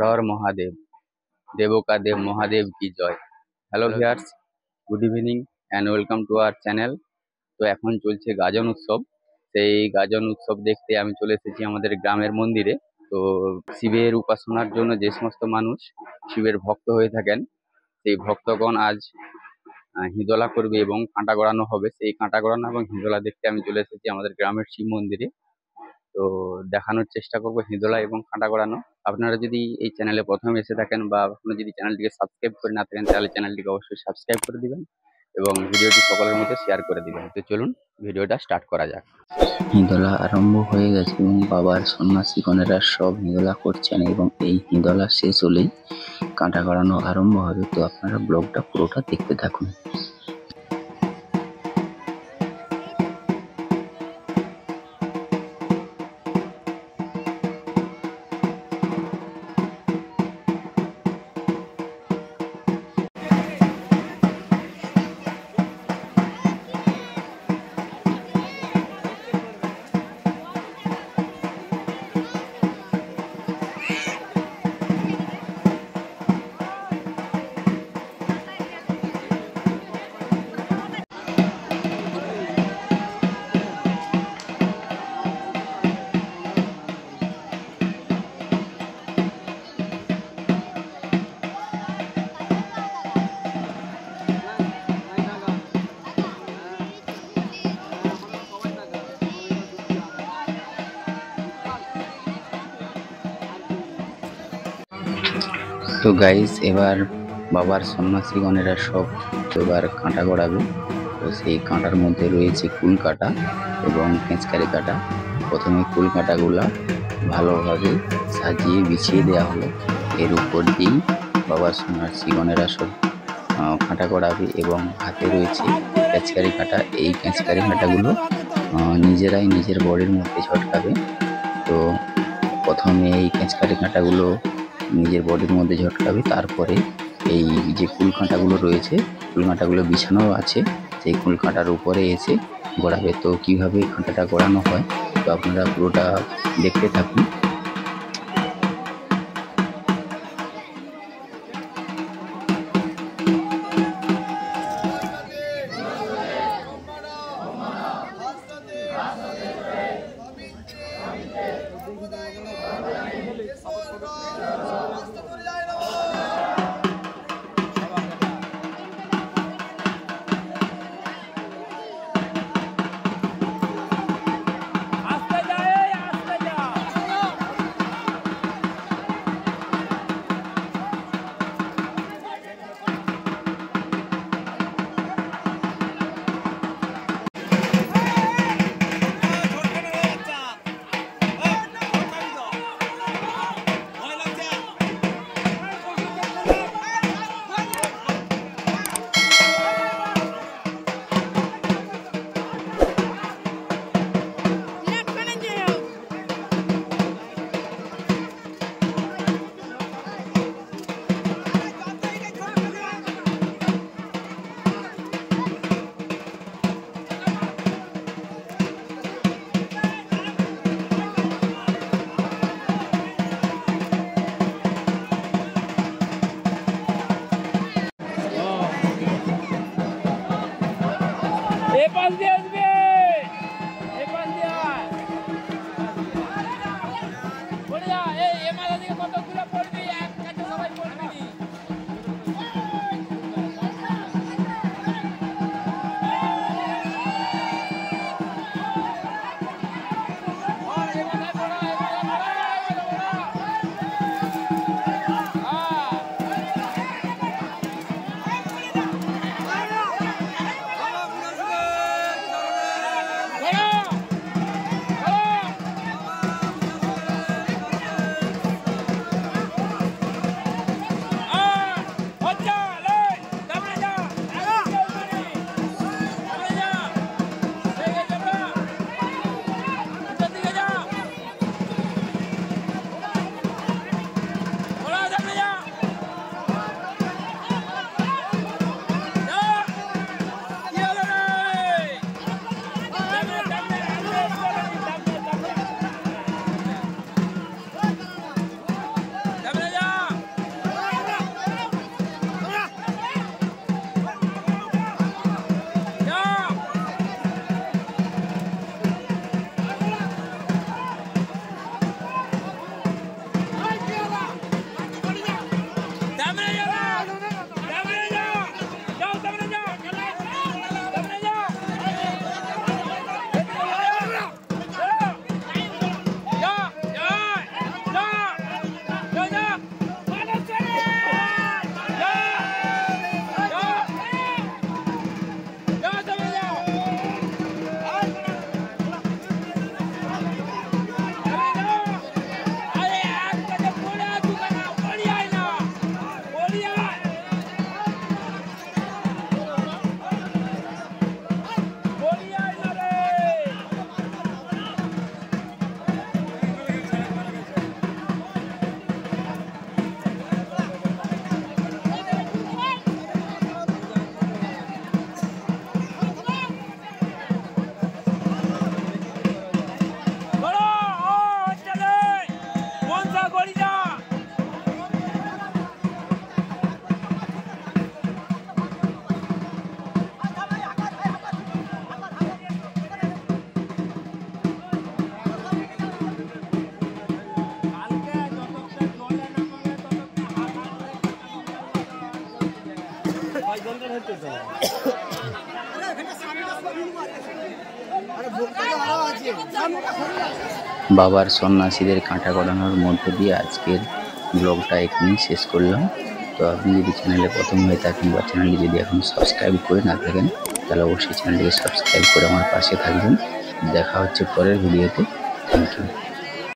हर हर महादेव, देवों का देव महादेव की जय। Hello viewers, good evening and welcome to our channel. তো এখন চলছে গাজন উৎসব। সেই গাজন উৎসব দেখতে আমি চলে এসেছি আমাদের গ্রামের মন্দিরে। তো শিবের উপাসনার জন্য যে সমস্ত মানুষ শিবের ভক্ত হয়ে থাকেন, সেই ভক্তগণ আজ হিঁদোলা করবে এবং কাঁটা গড়ানো হবে। সেই কাঁটা গড়ানো এবং হিঁদোলা দেখতে আমি চলে এসেছি আমাদের গ্রামের শিব মন্দিরে। তো দেখানোর চেষ্টা করব হিঁদোলা এবং কাঁটা গড়ানো। আপনারা যদি এই চ্যানেলে প্রথম এসে থাকেন বা এখনো যদি চ্যানেলটিকে সাবস্ক্রাইব করে না থাকেন, তাহলে চ্যানেলটিকে অবশ্যই সাবস্ক্রাইব করে দিবেন এবং ভিডিওটি সকলের মধ্যে শেয়ার করে দিবেন। তো চলুন ভিডিওটা স্টার্ট করা যাক। হিঁদোলা আরম্ভ হয়ে গেছে এবং বাবার সন্ন্যাসীগণেরা সব হিঁদোলা করছেন এবং এই হিঁদোলা শেষ হলেই কাঁটা গড়ানো আরম্ভ হবে। তো আপনারা ব্লগটা পুরোটা দেখতে থাকুন। তো গাইস, এবার বাবার সন্ন্যাসীগণেরা সব এবার কাঁটা গড়াবে। তো সেই কাঁটার মধ্যে রয়েছে কুল কাঁটা এবং পেঁচকারি কাঁটা। প্রথমে কুল কাঁটাগুলা ভালোভাবে সাজিয়ে বিছিয়ে দেওয়া হলো। এর উপর দিয়েই বাবার সন্ন্যাসীগণেরা সব কাঁটা গড়াবে এবং হাতে রয়েছে পেঁচকারি কাঁটা। এই পেঁচকারি কাঁটাগুলো নিজেরাই নিজের বডির মধ্যে ঝটকাবে। তো প্রথমে এই পেঁচকারি কাঁটাগুলো নিজের বডির মধ্যে ঝটকাবে, তারপরে এই যে কুল কাঁটাগুলো রয়েছে, কুল কাঁটাগুলো বিছানো আছে, সেই কুল কাঁটার উপরে এসে গড়াবে। তো কীভাবে কাঁটাটা গড়ানো হয় তো আপনারা পুরোটা দেখতে থাকুন। বাবার সন্ন্যাসীদের কাঁটা করানোর মধ্য দিয়ে আজকের ব্লগটা এখানেই শেষ করলাম। তো আপনি যদি চ্যানেলে প্রথম হয়ে থাকেন বা চ্যানেলটি যদি এখন সাবস্ক্রাইব করে না থাকেন, তাহলে অবশ্যই চ্যানেলটিকে সাবস্ক্রাইব করে আমার পাশে থাকবেন। দেখা হচ্ছে পরের ভিডিওতে। Thank you.